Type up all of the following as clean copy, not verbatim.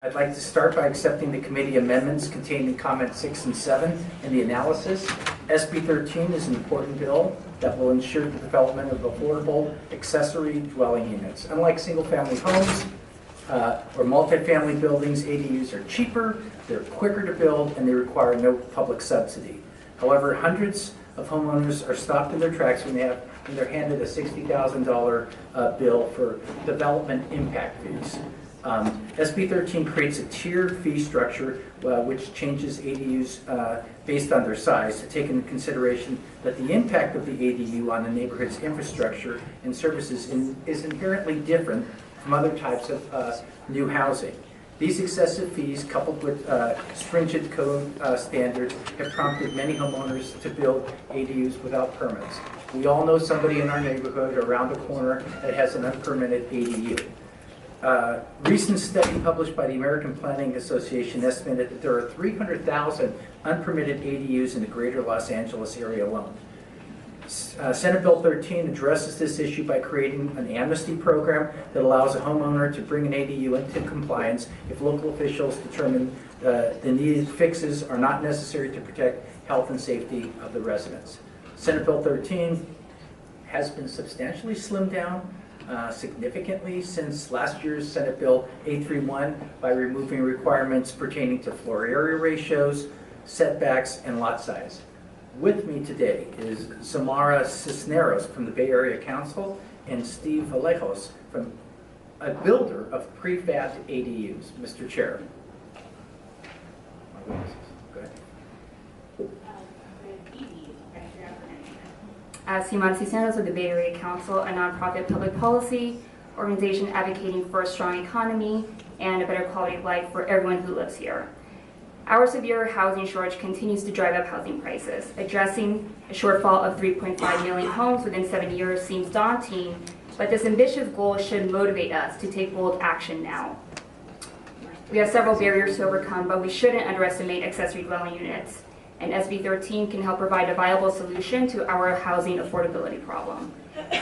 I'd like to start by accepting the committee amendments contained in comments 6 and 7 in the analysis. SB 13 is an important bill that will ensure the development of affordable accessory dwelling units. Unlike single-family homes or multifamily buildings, ADUs are cheaper, they're quicker to build, and they require no public subsidy. However, hundreds of homeowners are stopped in their tracks when they're handed a $60,000 bill for development impact fees. SB 13 creates a tiered fee structure which changes ADUs based on their size to take into consideration that the impact of the ADU on the neighborhood's infrastructure and services is inherently different from other types of new housing. These excessive fees, coupled with stringent code standards, have prompted many homeowners to build ADUs without permits. We all know somebody in our neighborhood or around the corner that has an unpermitted ADU. Recent study published by the American Planning Association estimated that there are 300,000 unpermitted ADUs in the greater Los Angeles area alone. Senate Bill 13 addresses this issue by creating an amnesty program that allows a homeowner to bring an ADU into compliance if local officials determine the needed fixes are not necessary to protect health and safety of the residents. Senate Bill 13 has been substantially slimmed down significantly since last year's Senate Bill 831 by removing requirements pertaining to floor area ratios, setbacks, and lot size. With me today is Samara Cisneros from the Bay Area Council and Steve Vallejos, from a builder of prefabbed ADUs. Mr. Chair. Go ahead. Samara Cisneros of the Bay Area Council, a nonprofit public policy organization advocating for a strong economy and a better quality of life for everyone who lives here. Our severe housing shortage continues to drive up housing prices. Addressing a shortfall of 3.5 million homes within 7 years seems daunting, but this ambitious goal should motivate us to take bold action now. We have several barriers to overcome, but we shouldn't underestimate accessory dwelling units, and SB 13 can help provide a viable solution to our housing affordability problem.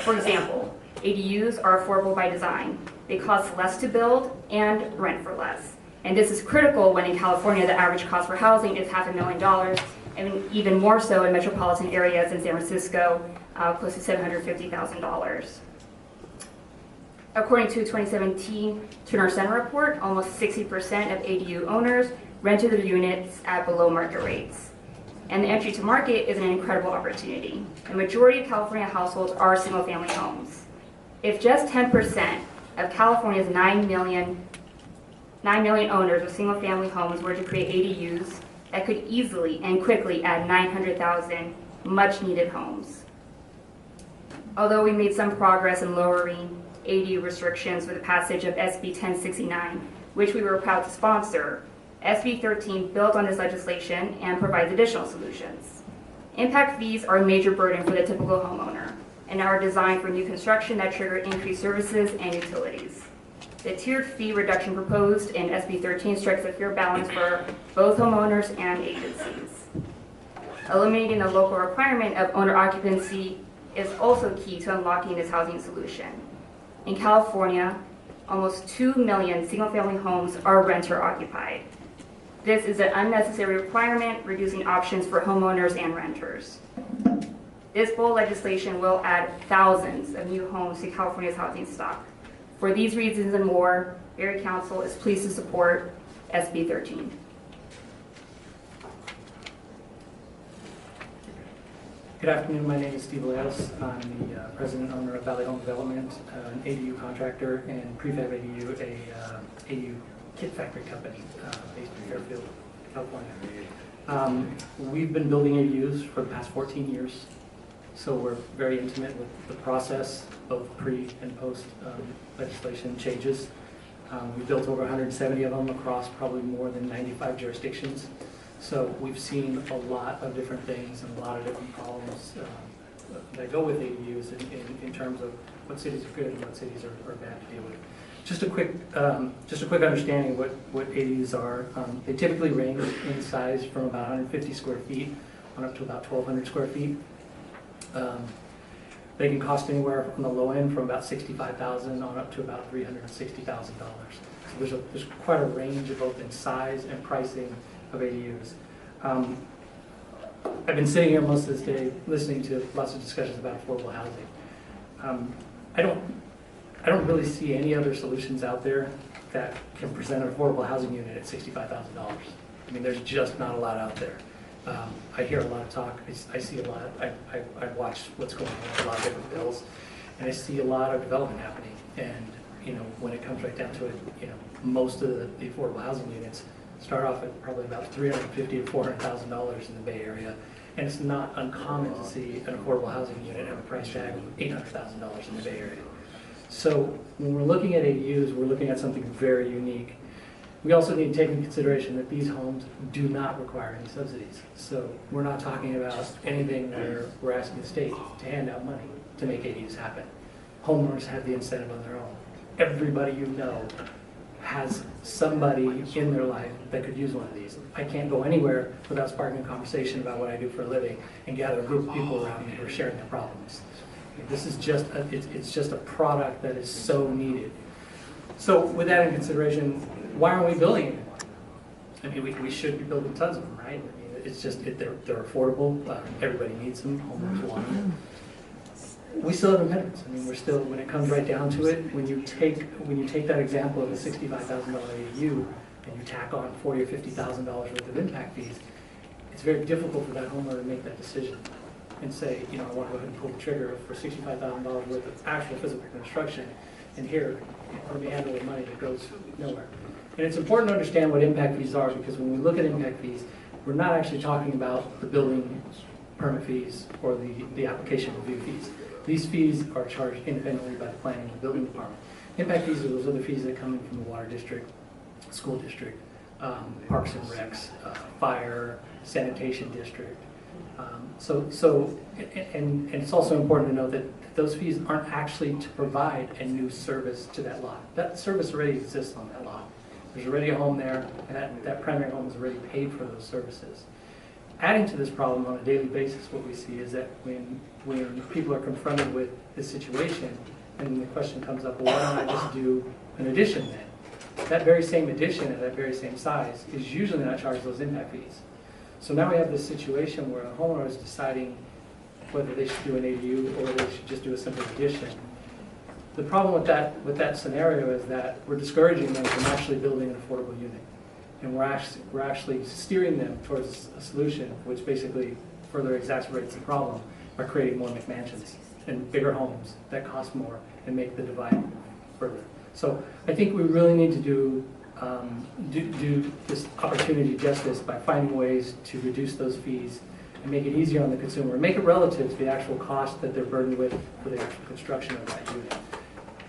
For example, ADUs are affordable by design. They cost less to build and rent for less. And this is critical when in California the average cost for housing is $500,000, and even more so in metropolitan areas in San Francisco, close to $750,000. According to a 2017 Turner Center report, almost 60% of ADU owners rented their units at below market rates. And the entry to market is an incredible opportunity. The majority of California households are single-family homes. If just 10% of California's 9 million owners of single-family homes were to create ADUs, that could easily and quickly add 900,000 much-needed homes. Although we made some progress in lowering ADU restrictions with the passage of SB 1069, which we were proud to sponsor, SB 13 builds on this legislation and provides additional solutions. Impact fees are a major burden for the typical homeowner and are designed for new construction that trigger increased services and utilities. The tiered fee reduction proposed in SB 13 strikes a fair balance for both homeowners and agencies. Eliminating the local requirement of owner occupancy is also key to unlocking this housing solution. In California, almost 2 million single-family homes are renter-occupied. This is an unnecessary requirement, reducing options for homeowners and renters. This bold legislation will add thousands of new homes to California's housing stock. For these reasons and more, Bay Area Council is pleased to support SB 13. Good afternoon, my name is Steve Vallejos. I'm the president and owner of Valley Home Development, an ADU contractor, and Prefab ADU, a ADU kit factory company based in Fairfield, California. We've been building ADUs for the past 14 years, so we're very intimate with the process, both pre and post legislation changes. We built over 170 of them across probably more than 95 jurisdictions. So we've seen a lot of different things and a lot of different problems that go with ADUs in terms of what cities are good and what cities are bad to deal with. Just a quick understanding of what ADUs are. They typically range in size from about 150 square feet on up to about 1,200 square feet. They can cost anywhere from the low end from about $65,000 on up to about $360,000. There's quite a range of both in size and pricing of ADUs. I've been sitting here most of this day listening to lots of discussions about affordable housing. I don't really see any other solutions out there that can present an affordable housing unit at $65,000. I mean, there's just not a lot out there. I hear a lot of talk. I see a lot. I watch what's going on with a lot of different bills, and I see a lot of development happening. And when it comes right down to it, most of the affordable housing units start off at probably about $350,000 to $400,000 in the Bay Area, and it's not uncommon to see an affordable housing unit have a price tag of $800,000 in the Bay Area. So when we're looking at ADUs, we're looking at something very unique. We also need to take into consideration that these homes do not require any subsidies. So we're not talking about anything where we're asking the state to hand out money to make ADUs happen. Homeowners have the incentive on their own. Everybody has somebody in their life that could use one of these. I can't go anywhere without sparking a conversation about what I do for a living and gather a group of people around me who are sharing their problems. This is just it's just a product that is so needed. So with that in consideration, why aren't we building anymore? I mean, we should be building tons of them, right? I mean, it's just they're affordable. Everybody needs them. Homeowners want them. We still have impediments. I mean, we're still, when it comes right down to it, when you take that example of a $65,000 ADU and you tack on $40,000 or $50,000 worth of impact fees, it's very difficult for that homeowner to make that decision and say, I want to go ahead and pull the trigger for $65,000 worth of actual physical construction, and here, let me handle the money that goes nowhere. And it's important to understand what impact fees are, because when we look at impact fees, we're not actually talking about the building permit fees or the application review fees. These fees are charged independently by the planning and building department. Impact fees are those other fees that come in from the water district, school district, parks and recs, fire, sanitation district. And it's also important to know that those fees aren't actually to provide a new service to that lot. That service already exists on that lot. There's already a home there, and that primary home is already paid for those services. Adding to this problem on a daily basis, what we see is that when people are confronted with this situation, and the question comes up, well, why don't I just do an addition then? That very same addition at that very same size is usually not charged those impact fees. So now we have this situation where a homeowner is deciding whether they should do an ADU or whether they should just do a simple addition. The problem with that scenario is that we're discouraging them from actually building an affordable unit. And we're actually steering them towards a solution which basically further exacerbates the problem by creating more McMansions and bigger homes that cost more and make the divide further. So I think we really need to do this opportunity justice by finding ways to reduce those fees and make it easier on the consumer, and make it relative to the actual cost that they're burdened with for the actual construction of that unit.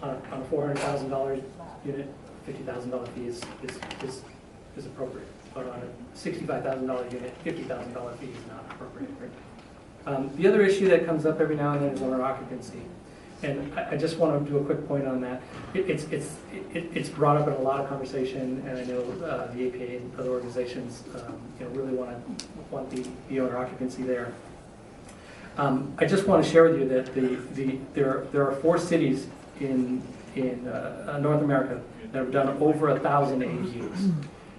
On a $400,000 unit, $50,000 fee is appropriate, but on a $65,000 unit, $50,000 fee is not appropriate. Right? The other issue that comes up every now and then is owner occupancy. And I just want to do a quick point on that. It's brought up in a lot of conversation, and I know the APA and other organizations really want the owner occupancy there. I just want to share with you that there are 4 cities in North America that have done over 1,000 ADUs.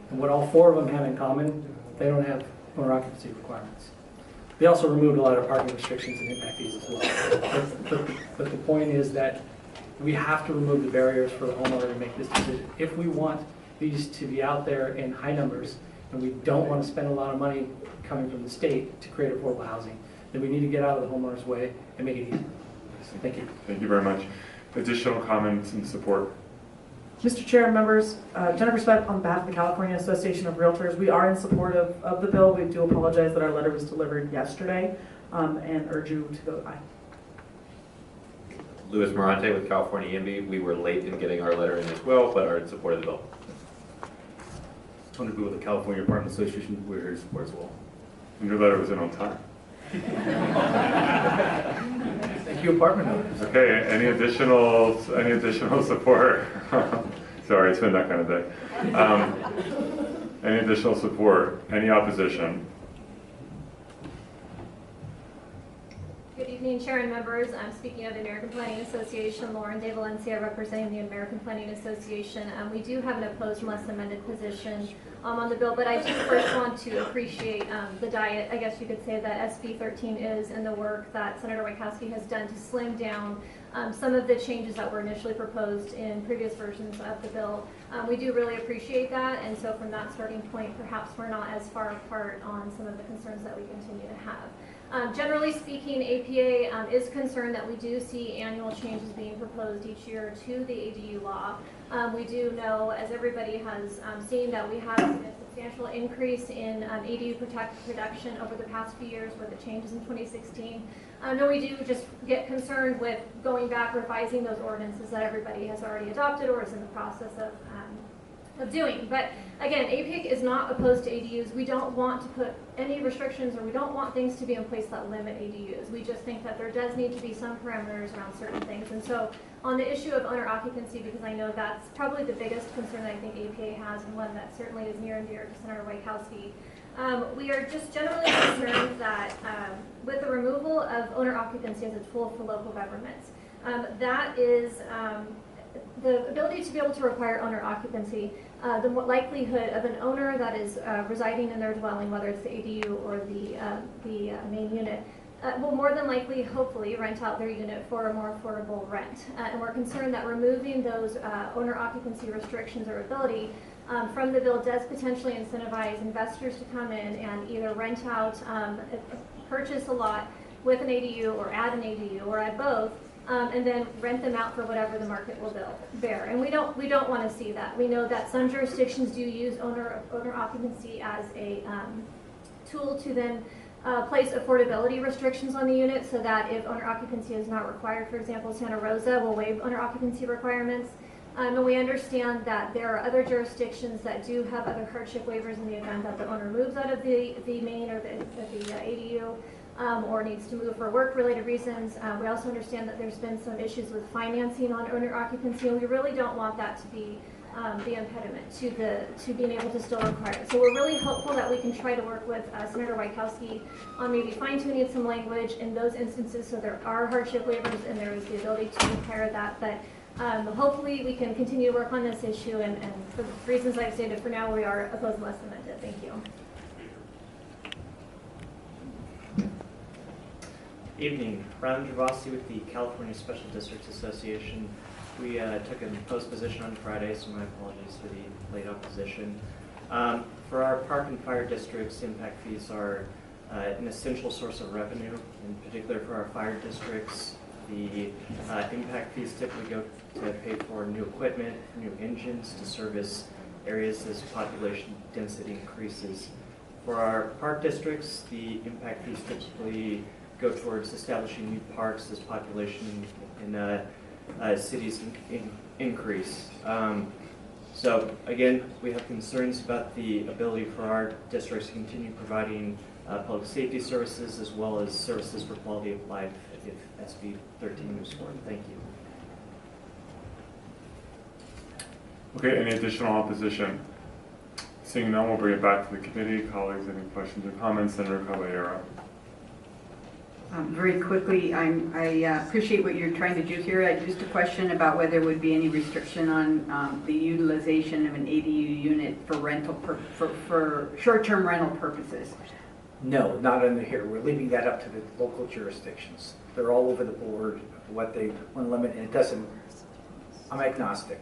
And what all 4 of them have in common, they don't have owner occupancy requirements. They also removed a lot of parking restrictions and impact fees as well. But the point is that we have to remove the barriers for the homeowner to make this decision. If we want these to be out there in high numbers, and we don't want to spend a lot of money coming from the state to create affordable housing, then we need to get out of the homeowner's way and make it easy. Thank you. Thank you very much. Additional comments and support? Mr. Chair and members, Jennifer Speck on behalf of the California Association of Realtors. We are in support of the bill. We do apologize that our letter was delivered yesterday and urge you to vote aye. Louis Morante with California EMB. We were late in getting our letter in as well, but are in support of the bill. Tony Boo with the California Apartment Association. We're here to support as well. And your letter was in on time. Thank you, apartment owners. Okay, any additional support? Sorry, it's been that kind of day. Any additional support? Any opposition? Good evening. evening, Chair and members. I'm speaking of the American Planning Association, Lauren De Valencia, representing the American Planning Association. We do have an opposed unless amended position on the bill, but I just first want to appreciate the diet, I guess you could say, that SB 13 is, and the work that Senator Wieckowski has done to slim down some of the changes that were initially proposed in previous versions of the bill. We do really appreciate that, and so from that starting point, perhaps we're not as far apart on some of the concerns that we continue to have. Generally speaking, APA is concerned that we do see annual changes being proposed each year to the ADU law. We do know, as everybody has seen, that we have seen a substantial increase in ADU production over the past few years with the changes in 2016. No, we do just get concerned with going back, revising those ordinances that everybody has already adopted or is in the process of doing. But again, APIC is not opposed to ADUs. We don't want to put any restrictions, or we don't want things to be in place that limit ADUs. We just think that there does need to be some parameters around certain things. And so on the issue of owner occupancy, because I know that's probably the biggest concern that I think APA has, and one that certainly is near and dear to Senator Wieckowski, we are just generally concerned that with the removal of owner occupancy as a tool for local governments, that is the ability to be able to require owner occupancy, the likelihood of an owner that is residing in their dwelling, whether it's the ADU or the main unit, will more than likely, hopefully, rent out their unit for a more affordable rent. And we're concerned that removing those owner occupancy restrictions or ability from the bill does potentially incentivize investors to come in and either rent out, purchase a lot with an ADU or add an ADU or add both, and then rent them out for whatever the market will bear. And we don't want to see that. We know that some jurisdictions do use owner occupancy as a tool to then place affordability restrictions on the unit, so that if owner occupancy is not required, for example, Santa Rosa will waive owner occupancy requirements. And we understand that there are other jurisdictions that do have other hardship waivers in the event that the owner moves out of the main or the ADU. Or needs to move for work-related reasons. We also understand that there's been some issues with financing on owner occupancy, and we really don't want that to be the impediment to being able to still require it. So we're really hopeful that we can try to work with Senator Wieckowski on maybe fine-tuning some language in those instances, so there are hardship waivers and there is the ability to require that. But hopefully we can continue to work on this issue, and for the reasons I've stated, for now we are opposed unless amended. Thank you. Evening, Ron Wieckowski with the California Special Districts Association. We took an opposed position on Friday, so my apologies for the late opposition. For our park and fire districts, impact fees are an essential source of revenue. In particular, for our fire districts, the impact fees typically go to pay for new equipment, new engines to service areas as population density increases. For our park districts, the impact fees typically go towards establishing new parks as population in cities increase. So again, we have concerns about the ability for our districts to continue providing public safety services as well as services for quality of life if SB 13 moves forward. Thank you. Okay, any additional opposition? Seeing none, we'll bring it back to the committee. Colleagues, any questions or comments? Senator Caballero. Very quickly, I appreciate what you're trying to do here. Just a question about whether there would be any restriction on the utilization of an ADU unit for rental for short-term rental purposes. No, not under here. We're leaving that up to the local jurisdictions. They're all over the board, what they want to limit, and it doesn't, I'm agnostic.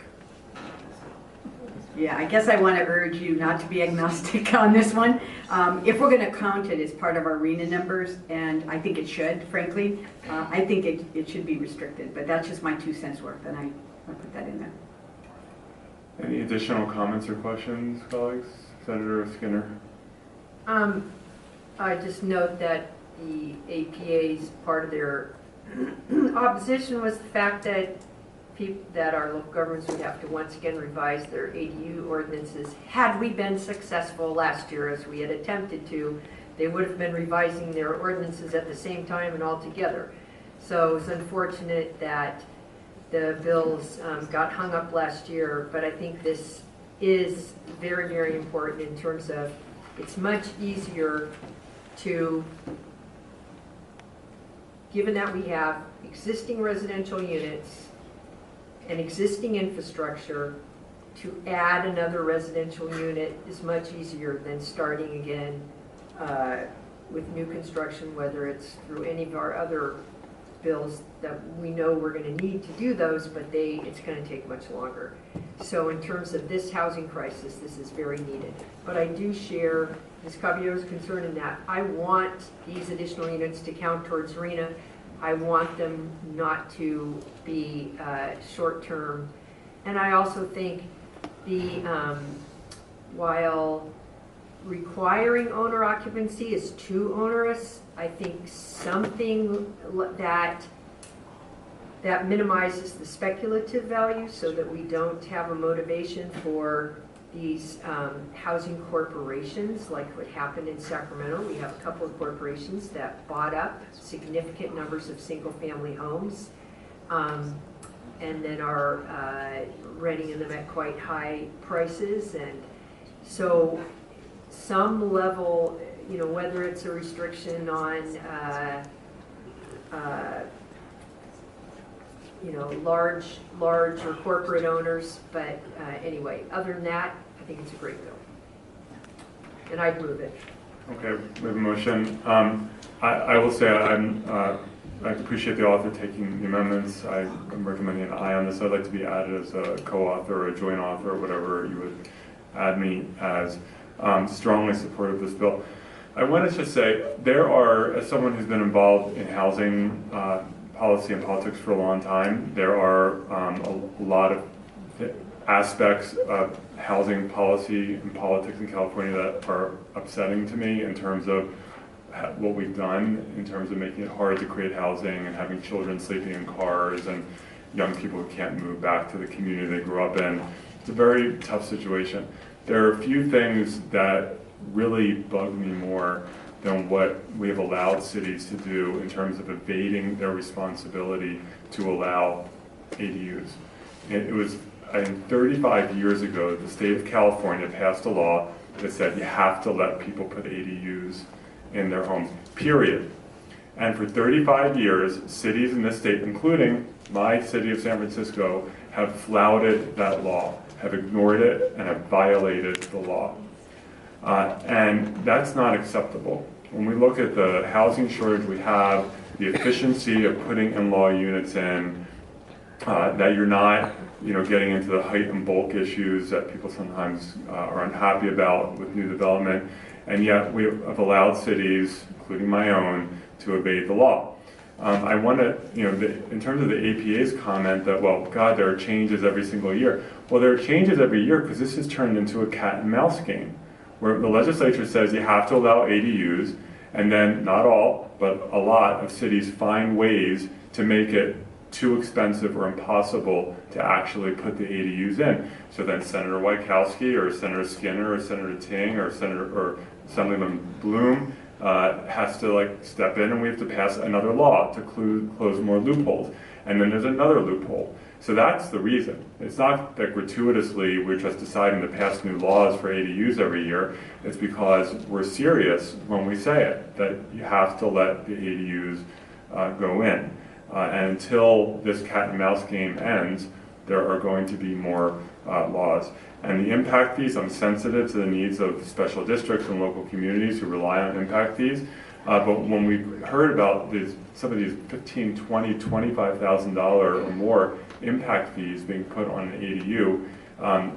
Yeah, I guess I want to urge you not to be agnostic on this one. If we're going to count it as part of our RENA numbers, and I think it should, frankly, I think it should be restricted, but that's just my 2 cents worth, and I put that in there. Any additional comments or questions, colleagues? Senator Skinner. I just note that the APA's part of their opposition was the fact that our local governments would have to once again revise their ADU ordinances. Had we been successful last year, as we had attempted to, they would have been revising their ordinances at the same time and all together. So it's unfortunate that the bills got hung up last year, but I think this is very, very important in terms of it's much easier to given that we have existing residential units and existing infrastructure, to add another residential unit is much easier than starting again with new construction, whether it's through any of our other bills that we know we're going to need to do those, but it's going to take much longer. So in terms of this housing crisis, this is very needed. But I do share Ms. Caballero's concern in that I want these additional units to count towards RENA. I want them not to be short-term. And I also think while requiring owner occupancy is too onerous, I think something that minimizes the speculative value so that we don't have a motivation for these housing corporations like what happened in Sacramento. We have a couple of corporations that bought up significant numbers of single-family homes and then are renting them at quite high prices. And so some level, whether it's a restriction on large or corporate owners, but anyway, other than that, I think it's a great bill, and I'd move it. Okay, we have a motion. I will say I appreciate the author taking the amendments. I'm recommending an aye on this. I'd like to be added as a co-author or a joint author, or whatever you would add me as. Strongly supportive of this bill. I want to just say, there are, as someone who's been involved in housing policy and politics for a long time, there are a lot of aspects of housing policy and politics in California that are upsetting to me in terms of what we've done, in terms of making it hard to create housing and having children sleeping in cars and young people who can't move back to the community they grew up in. It's a very tough situation. There are a few things that really bug me more than what we have allowed cities to do in terms of evading their responsibility to allow ADUs. It was 35 years ago, the state of California passed a law that said you have to let people put ADUs in their homes, period. And for 35 years, cities in this state, including my city of San Francisco, have flouted that law, have ignored it, and have violated the law. And that's not acceptable. When we look at the housing shortage we have, the efficiency of putting in-law units in, that you're not getting into the height and bulk issues that people sometimes are unhappy about with new development, and yet we have allowed cities, including my own, to evade the law. I want to, in terms of the APA's comment that, well, God, there are changes every single year. Well, there are changes every year because this has turned into a cat and mouse game, where the legislature says you have to allow ADUs, and then not all, but a lot of cities find ways to make it too expensive or impossible to actually put the ADUs in. So then Senator Wieckowski or Senator Skinner or Senator Ting or Assemblyman Bloom has to step in, and we have to pass another law to close more loopholes. And then there's another loophole. So that's the reason. It's not that gratuitously we're just deciding to pass new laws for ADUs every year. It's because we're serious when we say it, that you have to let the ADUs go in. And until this cat and mouse game ends, there are going to be more laws. And the impact fees, I'm sensitive to the needs of special districts and local communities who rely on impact fees. But when we heard about some of these $15,000, $20,000, $25,000 or more impact fees being put on an ADU,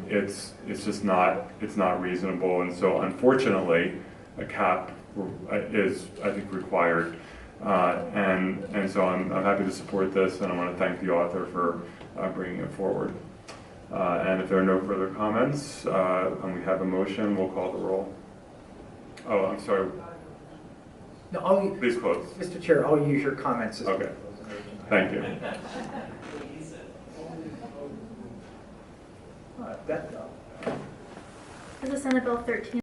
it's just not reasonable. And so unfortunately, a cap is, I think, required. And so I'm happy to support this, and I want to thank the author for bringing it forward. And if there are no further comments, and we have a motion, we'll call the roll. Oh, I'm sorry. No, please close. Mr. Chair, I'll use your comments as okay. Thank you. That, This is Senate Bill 13.